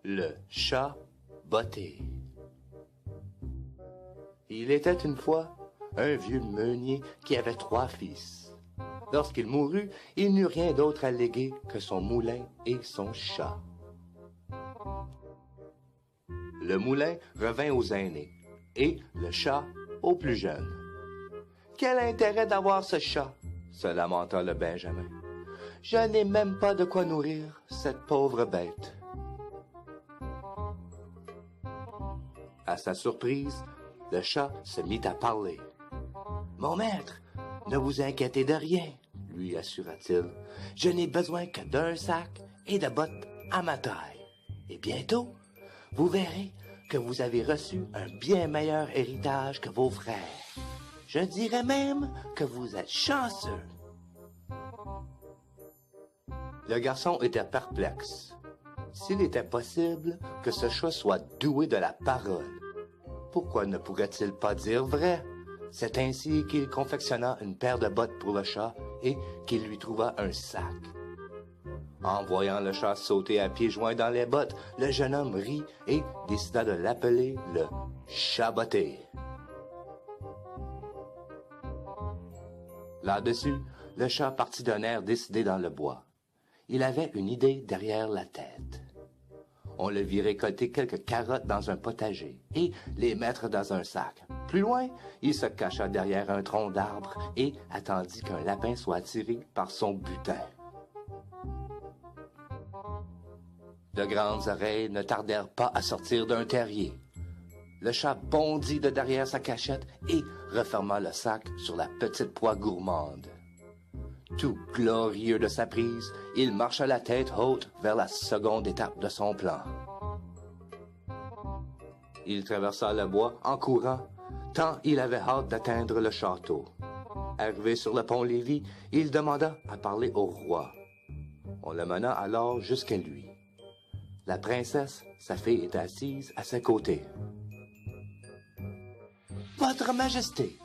Le chat botté. Il était une fois un vieux meunier qui avait 3 fils. Lorsqu'il mourut, il n'eut rien d'autre à léguer que son moulin et son chat. Le moulin revint aux aînés et le chat aux plus jeunes. « Quel intérêt d'avoir ce chat ?» se lamenta le Benjamin. « Je n'ai même pas de quoi nourrir cette pauvre bête. » À sa surprise, le chat se mit à parler. « Mon maître, ne vous inquiétez de rien, lui assura-t-il. Je n'ai besoin que d'un sac et de bottes à ma taille. Et bientôt, vous verrez que vous avez reçu un bien meilleur héritage que vos frères. Je dirais même que vous êtes chanceux. » Le garçon était perplexe. S'il était possible que ce chat soit doué de la parole, pourquoi ne pourrait-il pas dire vrai? C'est ainsi qu'il confectionna une paire de bottes pour le chat et qu'il lui trouva un sac. En voyant le chat sauter à pieds joints dans les bottes, le jeune homme rit et décida de l'appeler le chat botté. Là-dessus, le chat partit d'un air décidé dans le bois. Il avait une idée derrière la tête. On le vit récolter quelques carottes dans un potager et les mettre dans un sac. Plus loin, il se cacha derrière un tronc d'arbre et attendit qu'un lapin soit attiré par son butin. De grandes oreilles ne tardèrent pas à sortir d'un terrier. Le chat bondit de derrière sa cachette et referma le sac sur la petite proie gourmande. Tout glorieux de sa prise, il marcha la tête haute vers la seconde étape de son plan. Il traversa le bois en courant, tant il avait hâte d'atteindre le château. Arrivé sur le pont-Lévis, il demanda à parler au roi. On le mena alors jusqu'à lui. La princesse, sa fille, était assise à ses côtés. « Votre Majesté, »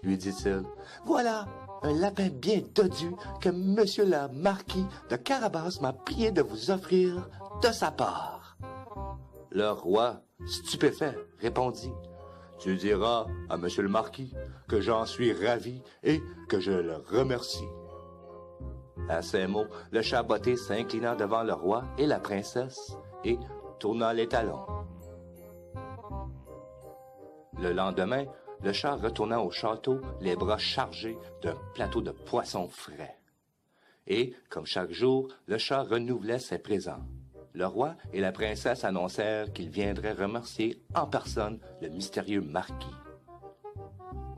lui dit-il, « voilà un lapin bien dodu que monsieur le marquis de Carabas m'a prié de vous offrir de sa part. » Le roi, stupéfait, répondit, « Tu diras à monsieur le marquis que j'en suis ravi et que je le remercie. » À ces mots, le chat botté s'inclina devant le roi et la princesse et tourna les talons. Le lendemain, le chat retourna au château, les bras chargés d'un plateau de poissons frais. Et, comme chaque jour, le chat renouvelait ses présents. Le roi et la princesse annoncèrent qu'ils viendraient remercier en personne le mystérieux marquis.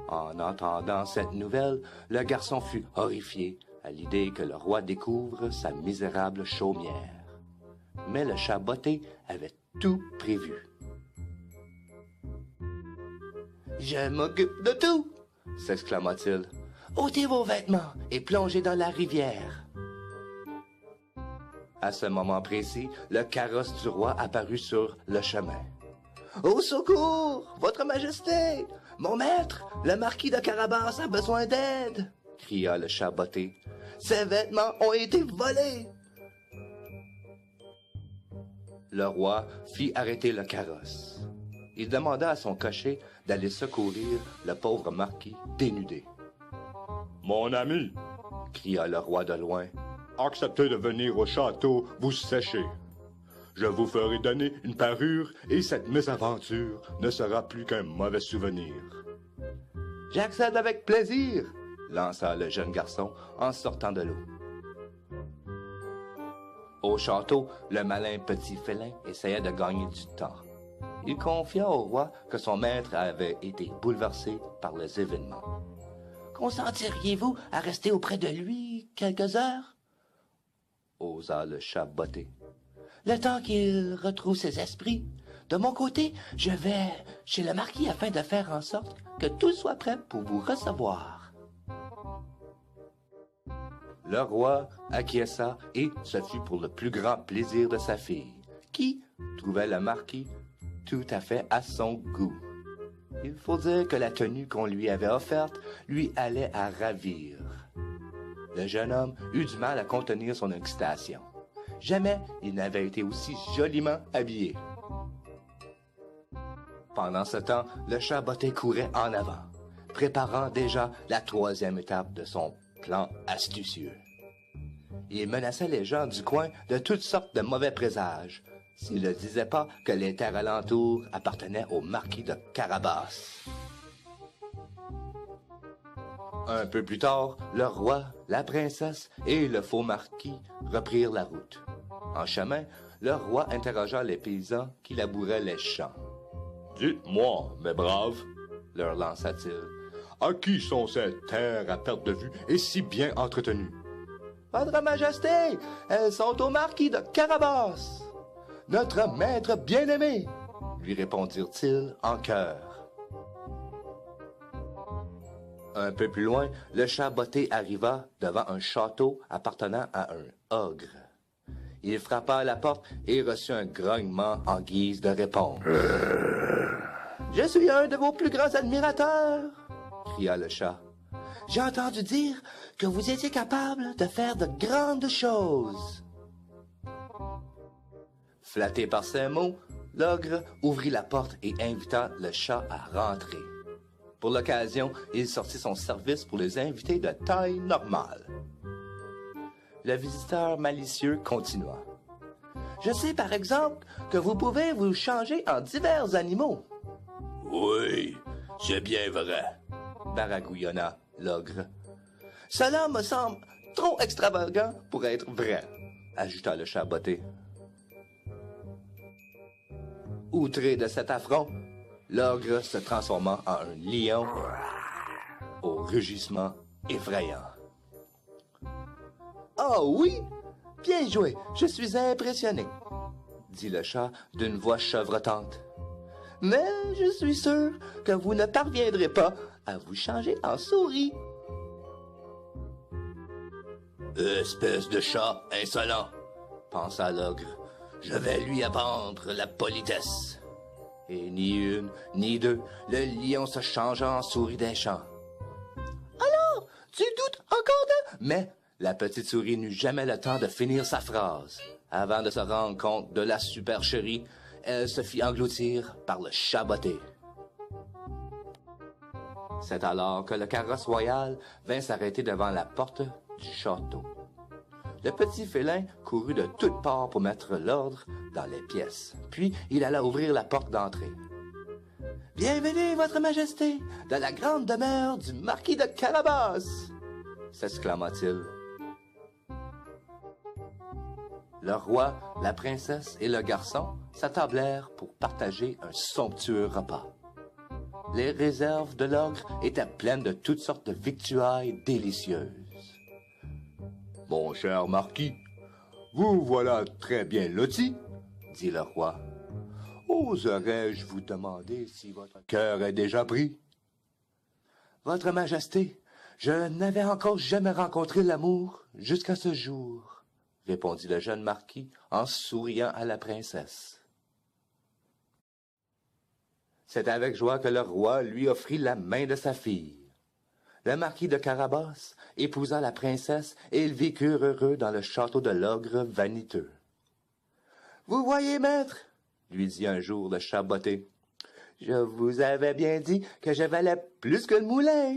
En entendant cette nouvelle, le garçon fut horrifié à l'idée que le roi découvre sa misérable chaumière. Mais le chat botté avait tout prévu. « Je m'occupe de tout !» s'exclama-t-il. « Ôtez vos vêtements et plongez dans la rivière. » À ce moment précis, le carrosse du roi apparut sur le chemin. « Au secours, votre majesté! Mon maître, le marquis de Carabas a besoin d'aide! » cria le chat botté. « Ses vêtements ont été volés! » Le roi fit arrêter le carrosse. Il demanda à son cocher d'aller secourir le pauvre marquis dénudé. « Mon ami, » cria le roi de loin, « acceptez de venir au château vous sécher. Je vous ferai donner une parure et cette mésaventure ne sera plus qu'un mauvais souvenir. »« J'accède avec plaisir !» lança le jeune garçon en sortant de l'eau. Au château, le malin petit félin essayait de gagner du temps. Il confia au roi que son maître avait été bouleversé par les événements. « Consentiriez-vous à rester auprès de lui quelques heures? » osa le chat botté. « Le temps qu'il retrouve ses esprits. De mon côté, je vais chez le marquis afin de faire en sorte que tout soit prêt pour vous recevoir. » Le roi acquiesça et ce fut pour le plus grand plaisir de sa fille, qui trouvait le marquis tout à fait à son goût. Il faut dire que la tenue qu'on lui avait offerte lui allait à ravir. Le jeune homme eut du mal à contenir son excitation. Jamais il n'avait été aussi joliment habillé. Pendant ce temps, le chat botté courait en avant, préparant déjà la troisième étape de son plan astucieux. Il menaçait les gens du coin de toutes sortes de mauvais présages, s'il ne disait pas que les terres alentours appartenaient au marquis de Carabas. Un peu plus tard, le roi, la princesse et le faux marquis reprirent la route. En chemin, le roi interrogea les paysans qui labouraient les champs. « Dites-moi, mes braves, leur lança-t-il, à qui sont ces terres à perte de vue et si bien entretenues? »« Votre Majesté, elles sont au marquis de Carabas, notre maître bien-aimé, » lui répondirent-ils en chœur. Un peu plus loin, le chat botté arriva devant un château appartenant à un ogre. Il frappa à la porte et reçut un grognement en guise de réponse. « Je suis un de vos plus grands admirateurs !» cria le chat. « J'ai entendu dire que vous étiez capable de faire de grandes choses. » Flatté par ces mots, l'ogre ouvrit la porte et invita le chat à rentrer. Pour l'occasion, il sortit son service pour les invités de taille normale. Le visiteur malicieux continua. « Je sais par exemple que vous pouvez vous changer en divers animaux. »« Oui, c'est bien vrai, » baragouillonna l'ogre. « Cela me semble trop extravagant pour être vrai, » ajouta le chat botté. Outré de cet affront, l'ogre se transforma en un lion au rugissement effrayant. « Oh oui, bien joué, je suis impressionné, » dit le chat d'une voix chevrotante. « Mais je suis sûr que vous ne parviendrez pas à vous changer en souris. »« Espèce de chat insolent, » pensa l'ogre, « je vais lui apprendre la politesse. » Et ni une, ni deux, le lion se changea en souris des champs. « Alors, tu doutes encore de... » Mais la petite souris n'eut jamais le temps de finir sa phrase. Avant de se rendre compte de la supercherie, elle se fit engloutir par le chat botté. C'est alors que le carrosse royal vint s'arrêter devant la porte du château. Le petit félin courut de toutes parts pour mettre l'ordre dans les pièces. Puis il alla ouvrir la porte d'entrée. « Bienvenue, votre majesté, dans la grande demeure du marquis de Carabas !» s'exclama-t-il. Le roi, la princesse et le garçon s'attablèrent pour partager un somptueux repas. Les réserves de l'ogre étaient pleines de toutes sortes de victuailles délicieuses. « Mon cher marquis, vous voilà très bien loti, » dit le roi. « Oserais-je vous demander si votre cœur est déjà pris? »« Votre majesté, je n'avais encore jamais rencontré l'amour jusqu'à ce jour, » répondit le jeune marquis en souriant à la princesse. C'est avec joie que le roi lui offrit la main de sa fille. Le marquis de Carabas épousa la princesse et ils vécurent heureux dans le château de l'ogre vaniteux. « Vous voyez, maître, » lui dit un jour le chat botté, « je vous avais bien dit que je valais plus que le moulin. »